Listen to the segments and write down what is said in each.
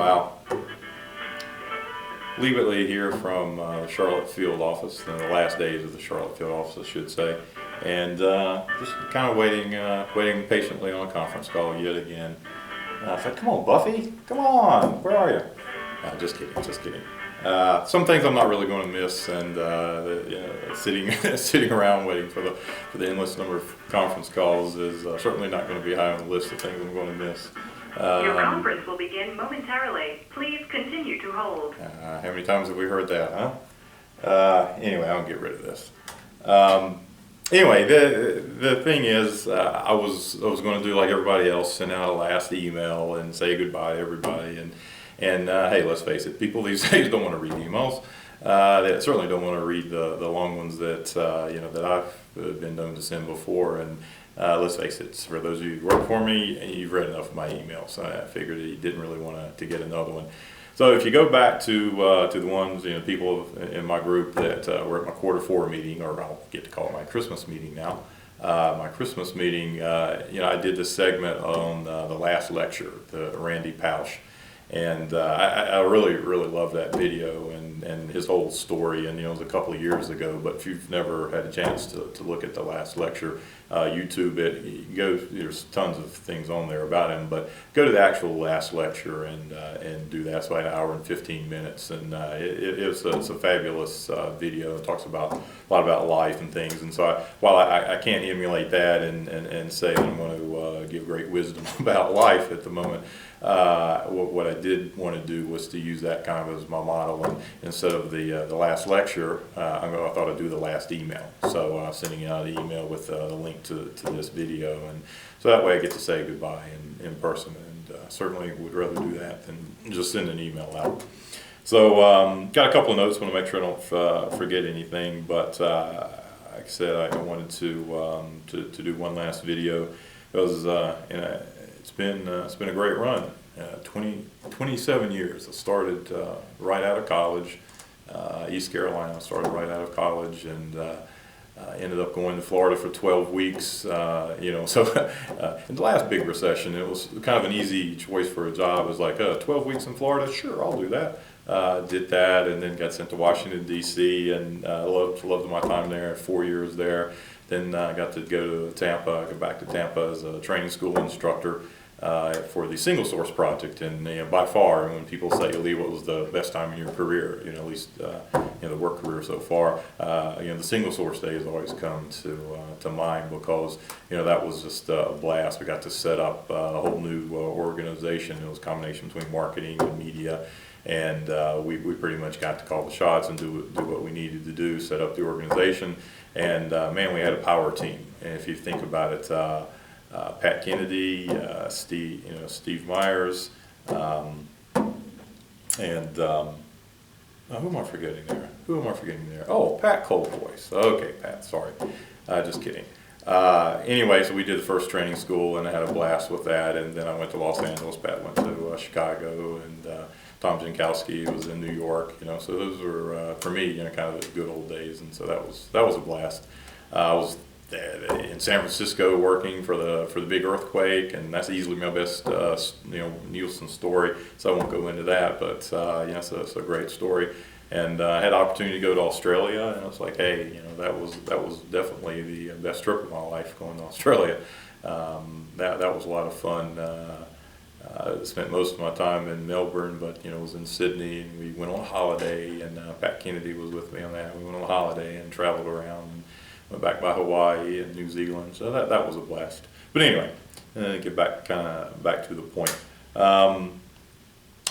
Wow. Lee Whitley here from the Charlotte field office, the last days of the Charlotte field office, I should say, and just kind of waiting patiently on a conference call yet again. I thought, come on, Buffy, come on, where are you? Just kidding, just kidding. Some things I'm not really going to miss, and sitting around waiting for the endless number of conference calls is certainly not going to be high on the list of things I'm going to miss. Your conference will begin momentarily. Please continue to hold. How many times have we heard that, huh? Anyway, I'll get rid of this. Anyway, the thing is, I was going to do like everybody else, send out a last email and say goodbye to everybody. And hey, let's face it, people these days don't want to read emails. They certainly don't want to read the long ones that that I've been known to send before. And let's face it, for those of you who work for me, you've read enough of my emails. So I figured you didn't really want to get another one. So if you go back to the ones, people in my group that were at my Q4 meeting, or I'll get to call it my Christmas meeting now. My Christmas meeting, I did this segment on the last lecture, the Randy Pausch. And I really love that video and his whole story. And it was a couple of years ago, but if you've never had a chance to look at the last lecture, YouTube it. There's tons of things on there about him, but go to the actual last lecture and do that. It's like an hour and 15 minutes, and it's a fabulous video. It talks about a lot about life and things. And so while I can't emulate that and say that I'm going to give great wisdom about life at the moment, what I did want to do was to use that kind of as my model, and instead of the last lecture, I thought I'd do the last email. So sending out an email with the link to this video, and so that way I get to say goodbye in person, and certainly would rather do that than just send an email out. So got a couple of notes, want to make sure I don't forget anything, but like I said, I wanted to do one last video because it's been a great run. 27 years. I started right out of college, East Carolina. I started right out of college, and ended up going to Florida for 12 weeks. So in the last big recession, it was kind of an easy choice for a job. It was like 12 weeks in Florida. Sure, I'll do that. Did that, and then got sent to Washington D.C. and loved my time there. 4 years there. Then got to go to Tampa. Go back to Tampa as a training school instructor for the Single Source project. And by far, when people say, Lee, what was the best time in your career? At least the work career so far. The Single Source days always come to mind because that was just a blast. We got to set up a whole new organization. It was a combination between marketing and media. And we pretty much got to call the shots and do what we needed to do, set up the organization. And man, we had a power team. And if you think about it, Pat Kennedy, Steve Myers, and who am I forgetting there? Oh, Pat Coldvoice. Okay, Pat, sorry. Just kidding. Anyway, so we did the first training school, and I had a blast with that. And then I went to Los Angeles. Pat went to Chicago, and Tom Jankowski was in New York. So those were for me, kind of the good old days. And so that was a blast. I was in San Francisco working for the big earthquake, and that's easily my best Nielsen story. So I won't go into that, but so it's a great story. And I had the opportunity to go to Australia, and I was like, hey, that was definitely the best trip of my life, going to Australia. That was a lot of fun. I spent most of my time in Melbourne, but was in Sydney, and we went on a holiday, and Pat Kennedy was with me on that. We went on a holiday and traveled around, and went back by Hawaii and New Zealand. So that was a blast. But anyway, get back to the point.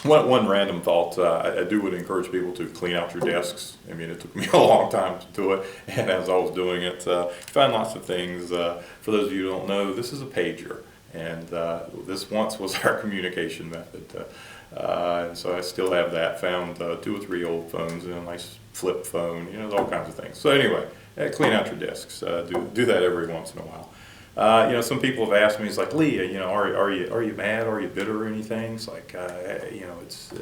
One random thought, I would encourage people to clean out your desks. I mean, it took me a long time to do it, and as I was doing it, found lots of things. For those of you who don't know, this is a pager, and this once was our communication method. And so I still have that. Found 2 or 3 old phones and a nice flip phone. All kinds of things. So anyway, clean out your desks. Do that every once in a while. Some people have asked me, it's like, Lee, are you mad? Are you bitter or anything? It's like, it's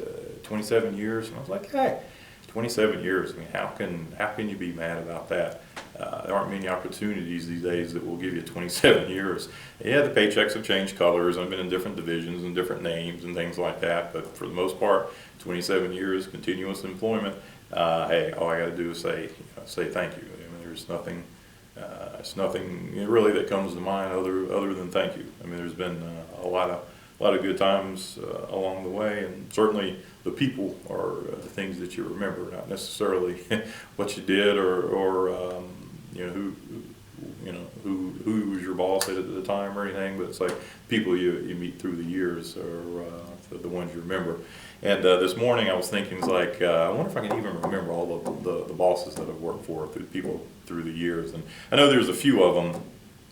27 years. And I was like, hey, 27 years. I mean, how can you be mad about that? There aren't many opportunities these days that will give you 27 years. Yeah, the paychecks have changed colors. I've been in different divisions and different names and things like that, but for the most part, 27 years continuous employment. Hey, all I got to do is say thank you. I mean, there's nothing. It's nothing really that comes to mind other than thank you. I mean, there's been a lot of good times along the way, and certainly the people are the things that you remember, not necessarily what you did or who was your boss at the time or anything. But it's like people you meet through the years are the ones you remember. And this morning I was thinking, it's like, I wonder if I can even remember all of the bosses that I've worked for, through people through the years. And I know there's a few of them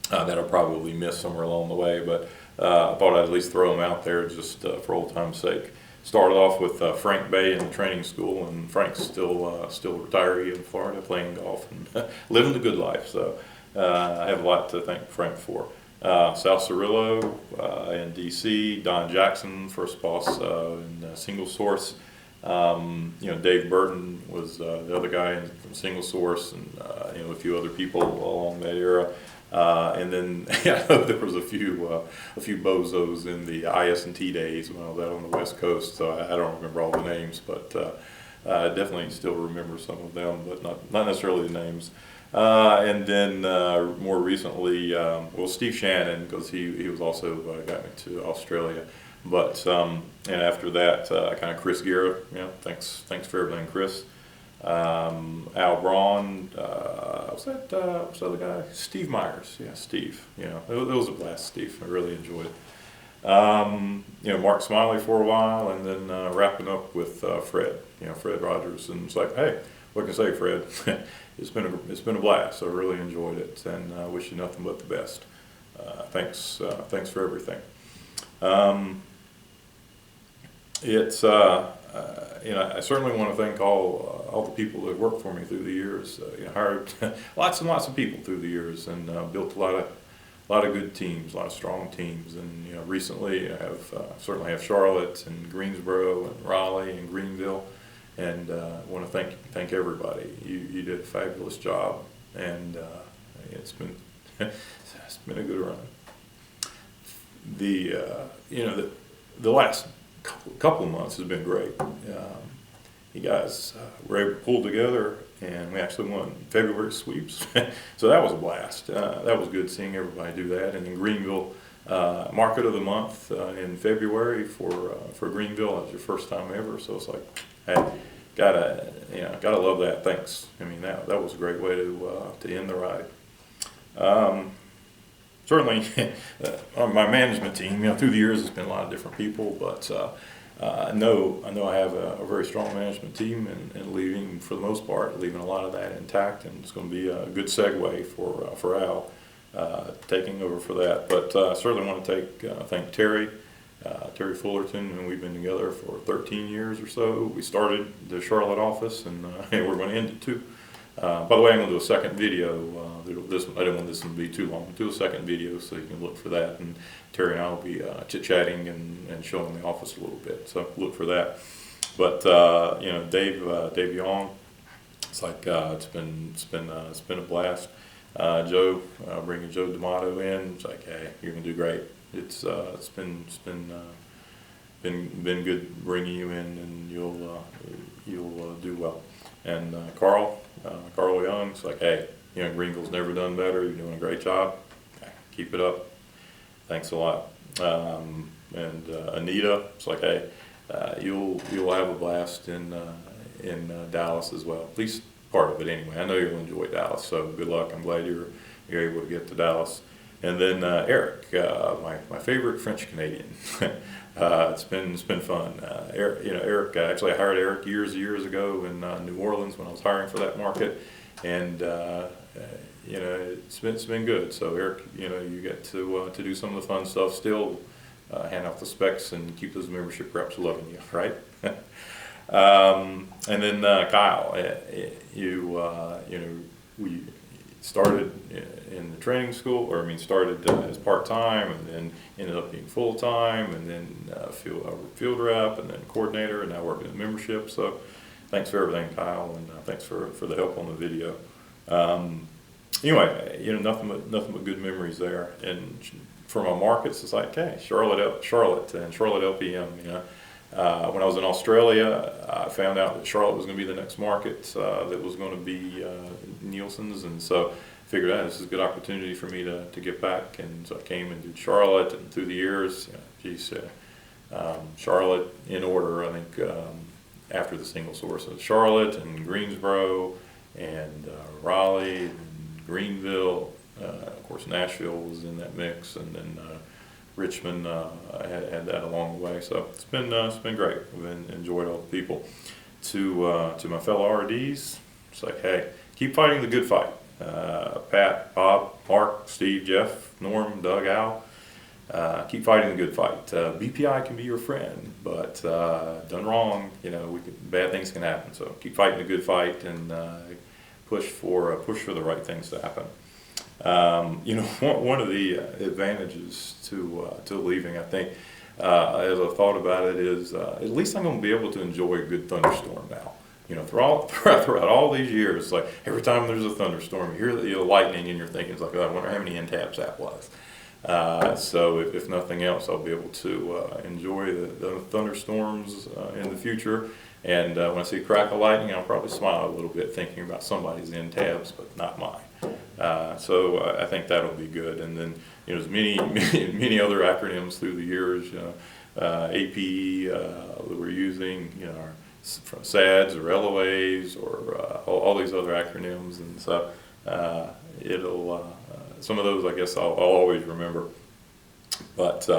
that I'll probably miss somewhere along the way, but I thought I'd at least throw them out there just for old time's sake. Started off with Frank Bay in the training school, and Frank's still a retiree in Florida playing golf and living the good life. So I have a lot to thank Frank for. South Cirillo in DC, Don Jackson, first boss in Single Source. Dave Burton was the other guy from Single Source, and a few other people along that era. And then there was a few bozos in the IS&T days when I was out on the West Coast. So I don't remember all the names, but I definitely still remember some of them, but not necessarily the names. And then more recently, Steve Shannon, because he was also got me to Australia. But and after that, kind of Chris Guerra. Thanks for everything, Chris. Al Braun. What's that? What's the other guy? Steve Myers. Yeah, Steve. It was a blast, Steve. I really enjoyed it. Mark Smiley for a while, and then wrapping up with Fred. Fred Rogers. And it's like, hey, what can I say, Fred? It's been a blast. I really enjoyed it, and I wish you nothing but the best. Thanks for everything. I certainly want to thank all the people that worked for me through the years. Hired lots and lots of people through the years, and built a lot of good teams, a lot of strong teams. And recently I certainly have Charlotte and Greensboro and Raleigh and Greenville. And I want to thank everybody. You did a fabulous job, and it's been a good run. The last couple of months has been great. You guys were able to pull together, and we actually won February sweeps, so that was a blast. That was good seeing everybody do that. And in Greenville, market of the month in February for Greenville. That was your first time ever, so it's like, hey, gotta love that. Thanks. I mean, that was a great way to end the ride. Certainly, my management team, through the years, it's been a lot of different people, but I know I have a very strong management team, and leaving, for the most part, leaving a lot of that intact, and it's going to be a good segue for Al taking over for that. But I certainly want to thank Terry Fullerton, and we've been together for 13 years or so. We started the Charlotte office, and we're going to end it too. By the way, I'm going to do a second video. I don't want this to be too long. I'll do a second video so you can look for that. And Terry and I will be chit-chatting and showing the office a little bit. So look for that. But Dave Young, it's like it's been a blast. Joe, bringing Joe D'Amato in, it's like, hey, you're going to do great. It's been good bringing you in, and you'll do well. And Carl Young, it's like, hey, Greenville's never done better. You're doing a great job. Keep it up. Thanks a lot. And Anita, it's like, hey, you'll have a blast in Dallas as well. At least part of it anyway. I know you'll enjoy Dallas, so good luck. I'm glad you're able to get to Dallas. And then Eric, my favorite French Canadian. It's been fun. Eric, actually I hired Eric years ago in New Orleans when I was hiring for that market, and it's been good. So Eric, you get to do some of the fun stuff still, hand out the specs and keep those membership reps loving you, right? And then Kyle, we started in the training school, started as part-time, and then ended up being full-time, and then field rep, and then coordinator, and now working in membership. So thanks for everything, Kyle, and thanks for the help on the video. Anyway, nothing but good memories there. And for my markets, it's like, hey, Charlotte and Charlotte LPM. When I was in Australia, I found out that Charlotte was going to be the next market that was going to be Nielsen's, and so I figured out this is a good opportunity for me to get back. And so I came and did Charlotte, and through the years, Charlotte in order, I think, after the single source of Charlotte and Greensboro and Raleigh and Greenville. Of course, Nashville was in that mix, and then Richmond had that along the way. So it's been great. I've enjoyed all the people. To my fellow RDs, it's like, hey, keep fighting the good fight. Pat, Bob, Mark, Steve, Jeff, Norm, Doug, Al. Keep fighting the good fight. BPI can be your friend, but done wrong, bad things can happen. So keep fighting the good fight and push for the right things to happen. One of the advantages to leaving, I think, as I thought about it, is at least I'm going to be able to enjoy a good thunderstorm now. Throughout all these years, like every time there's a thunderstorm, you hear the lightning, and you're thinking, it's like, oh, I wonder how many end taps that was. So if nothing else, I'll be able to enjoy the thunderstorms in the future. And when I see a crack of lightning, I'll probably smile a little bit, thinking about somebody's end tabs, but not mine. So I think that'll be good. And then there's many other acronyms through the years. APE that we're using, our from SADS or LOAs or all these other acronyms, and so it'll some of those I guess I'll always remember, but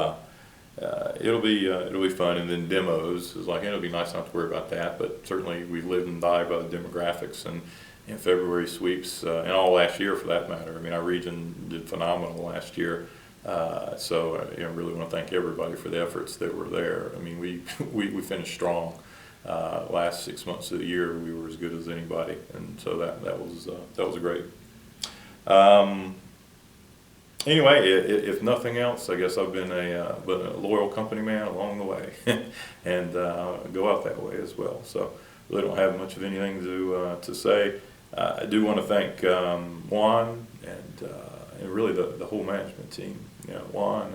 it'll be fun. And then demos is like, it'll be nice not to worry about that, but certainly we live and die by the demographics and February sweeps and all last year for that matter. I mean, our region did phenomenal last year. So I really want to thank everybody for the efforts that were there. I mean, we finished strong. Last 6 months of the year, we were as good as anybody, and so that was great. Anyway, if nothing else, I guess I've been a loyal company man along the way, and go out that way as well. So really don't have much of anything to say. I do want to thank Juan and really the whole management team. Juan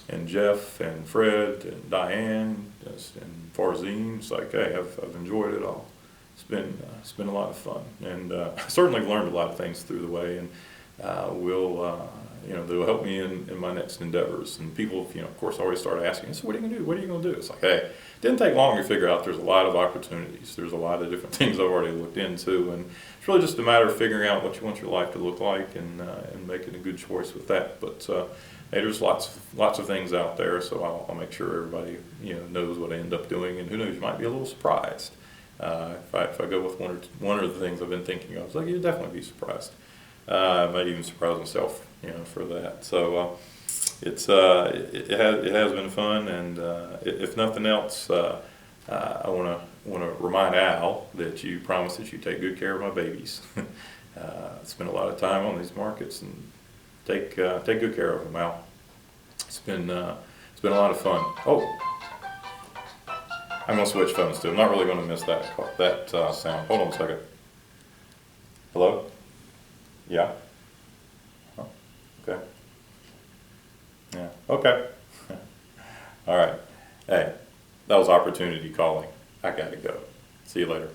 and Jeff and Fred and Diane and Farzine. It's like, hey, I've enjoyed it all. It's been a lot of fun, and I certainly learned a lot of things through the way, and they'll help me in my next endeavors. And people, of course, always start asking, so what are you gonna do? What are you gonna do? It's like, hey, it didn't take long to figure out there's a lot of opportunities. There's a lot of different things I've already looked into, and it's really just a matter of figuring out what you want your life to look like and making a good choice with that. But hey, there's lots of things out there, so I'll make sure everybody knows what I end up doing, and who knows, you might be a little surprised if I go with one of the things I've been thinking of. It's like, you'll definitely be surprised. I might even surprise myself, for that. So it has been fun, and if nothing else, I want to remind Al that you promised that you take good care of my babies. Spend a lot of time on these markets, and take good care of them, Al. It's been a lot of fun. Oh, I'm gonna switch phones too. I'm not really gonna miss that sound. Hold on a second. Hello? Yeah. Oh, okay. Yeah. Okay. All right. Hey, that was opportunity calling. I gotta go. See you later.